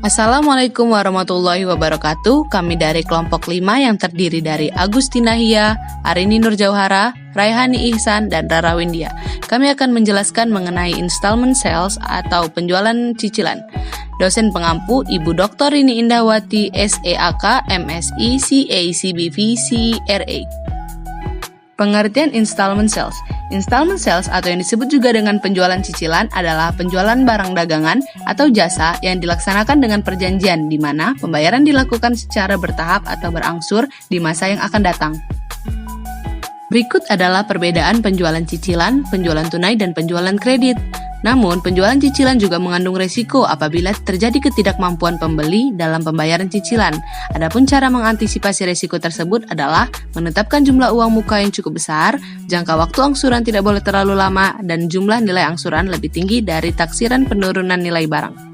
Assalamualaikum warahmatullahi wabarakatuh. Kami dari kelompok 5 yang terdiri dari Agustina Hia, Arini Nurjauhara, Raihani Ihsan, dan Rara Windia. Kami akan menjelaskan mengenai installment sales atau penjualan cicilan. Dosen pengampu Ibu Dr. Rini Indahwati, SEAK, MSI, CA, CBV, CRA. Pengertian installment sales. Installment sales atau yang disebut juga dengan penjualan cicilan adalah penjualan barang dagangan atau jasa yang dilaksanakan dengan perjanjian di mana pembayaran dilakukan secara bertahap atau berangsur di masa yang akan datang. Berikut adalah perbedaan penjualan cicilan, penjualan tunai, dan penjualan kredit. Namun, penjualan cicilan juga mengandung resiko apabila terjadi ketidakmampuan pembeli dalam pembayaran cicilan. Adapun cara mengantisipasi resiko tersebut adalah menetapkan jumlah uang muka yang cukup besar, jangka waktu angsuran tidak boleh terlalu lama, dan jumlah nilai angsuran lebih tinggi dari taksiran penurunan nilai barang.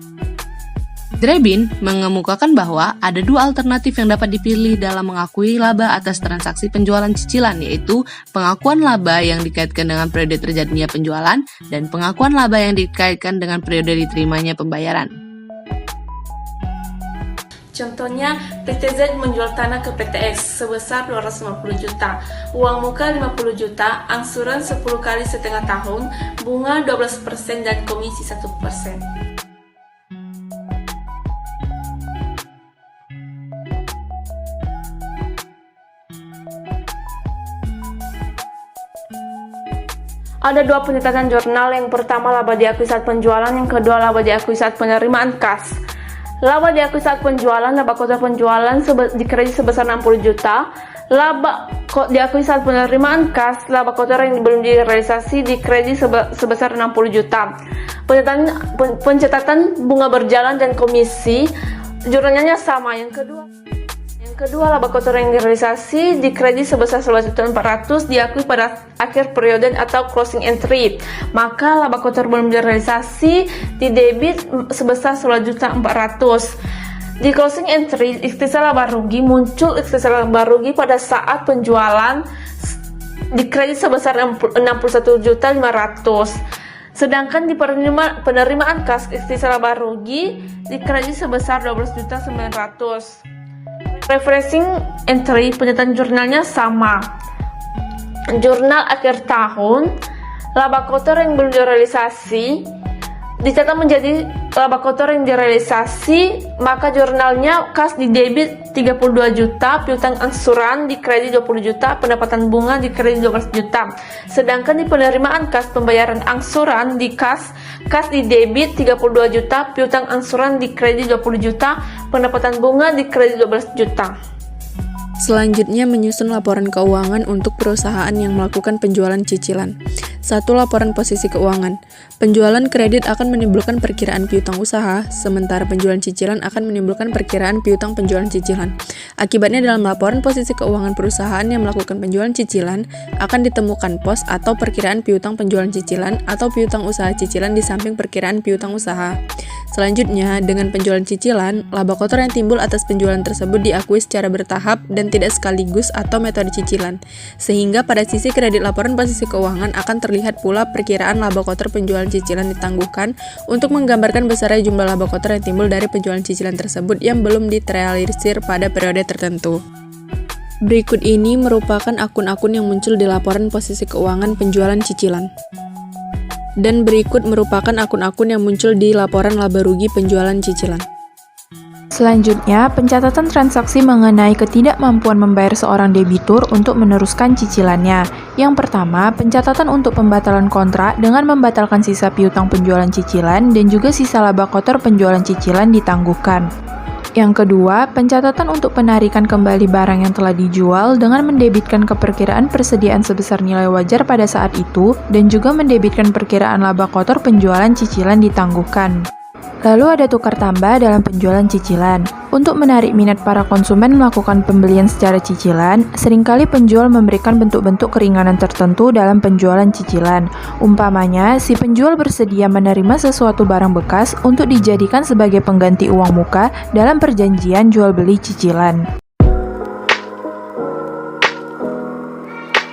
Drebin mengemukakan bahwa ada dua alternatif yang dapat dipilih dalam mengakui laba atas transaksi penjualan cicilan, yaitu pengakuan laba yang dikaitkan dengan periode terjadinya penjualan dan pengakuan laba yang dikaitkan dengan periode diterimanya pembayaran. Contohnya, PT Z menjual tanah ke PT X sebesar 250 juta, uang muka 50 juta, angsuran 10 kali setengah tahun, bunga 12% dan komisi 1%. Ada dua pencatatan jurnal, yang pertama laba diakui saat penjualan, yang kedua laba diakui saat penerimaan kas. Laba diakui saat penjualan, laba kotor penjualan dikredit sebesar 60 juta. Laba diakui saat penerimaan kas, laba kotor yang belum direalisasi dikredit sebesar 60 juta. Pencatatan bunga berjalan dan komisi jurnalnya sama. Yang kedua, laba kotor yang direalisasi dikredit sebesar 11.400.000 diakui pada akhir periode atau closing entry. Maka laba kotor belum direalisasi didebit sebesar 11.400.000. Di closing entry, ikhtisar laba rugi muncul ikhtisar laba rugi pada saat penjualan dikredit sebesar 61.500.000. Sedangkan di penerimaan kas, ikhtisar laba rugi dikredit sebesar 12.900.000. Refreshing entry, pencatatan jurnalnya sama. Jurnal akhir tahun, laba kotor yang belum direalisasi dicatat menjadi laba kotor yang direalisasi, maka jurnalnya kas didebit 32 juta, piutang angsuran dikredit 20 juta, pendapatan bunga dikredit 12 juta. Sedangkan di penerimaan kas, pembayaran angsuran di kas didebit 32 juta, piutang angsuran dikredit 20 juta, pendapatan bunga dikredit 12 juta. Selanjutnya menyusun laporan keuangan untuk perusahaan yang melakukan penjualan cicilan. 1. Laporan posisi keuangan. Penjualan kredit akan menimbulkan perkiraan piutang usaha, sementara penjualan cicilan akan menimbulkan perkiraan piutang penjualan cicilan. Akibatnya dalam laporan posisi keuangan perusahaan yang melakukan penjualan cicilan akan ditemukan pos atau perkiraan piutang penjualan cicilan atau piutang usaha cicilan di samping perkiraan piutang usaha. Selanjutnya, dengan penjualan cicilan, laba kotor yang timbul atas penjualan tersebut diakui secara bertahap dan tidak sekaligus atau metode cicilan, sehingga pada sisi kredit laporan posisi keuangan akan terlihat pula perkiraan laba kotor penjualan cicilan ditangguhkan untuk menggambarkan besarnya jumlah laba kotor yang timbul dari penjualan cicilan tersebut yang belum direalisir pada periode tertentu. Berikut ini merupakan akun-akun yang muncul di laporan posisi keuangan penjualan cicilan. Dan berikut merupakan akun-akun yang muncul di laporan laba rugi penjualan cicilan. Selanjutnya, pencatatan transaksi mengenai ketidakmampuan membayar seorang debitur untuk meneruskan cicilannya. Yang pertama, pencatatan untuk pembatalan kontrak dengan membatalkan sisa piutang penjualan cicilan dan juga sisa laba kotor penjualan cicilan ditangguhkan. Yang kedua, pencatatan untuk penarikan kembali barang yang telah dijual dengan mendebitkan keperkiraan persediaan sebesar nilai wajar pada saat itu dan juga mendebitkan perkiraan laba kotor penjualan cicilan ditangguhkan. Lalu ada tukar tambah dalam penjualan cicilan. Untuk menarik minat para konsumen melakukan pembelian secara cicilan, seringkali penjual memberikan bentuk-bentuk keringanan tertentu dalam penjualan cicilan. Umpamanya, si penjual bersedia menerima sesuatu barang bekas untuk dijadikan sebagai pengganti uang muka dalam perjanjian jual beli cicilan.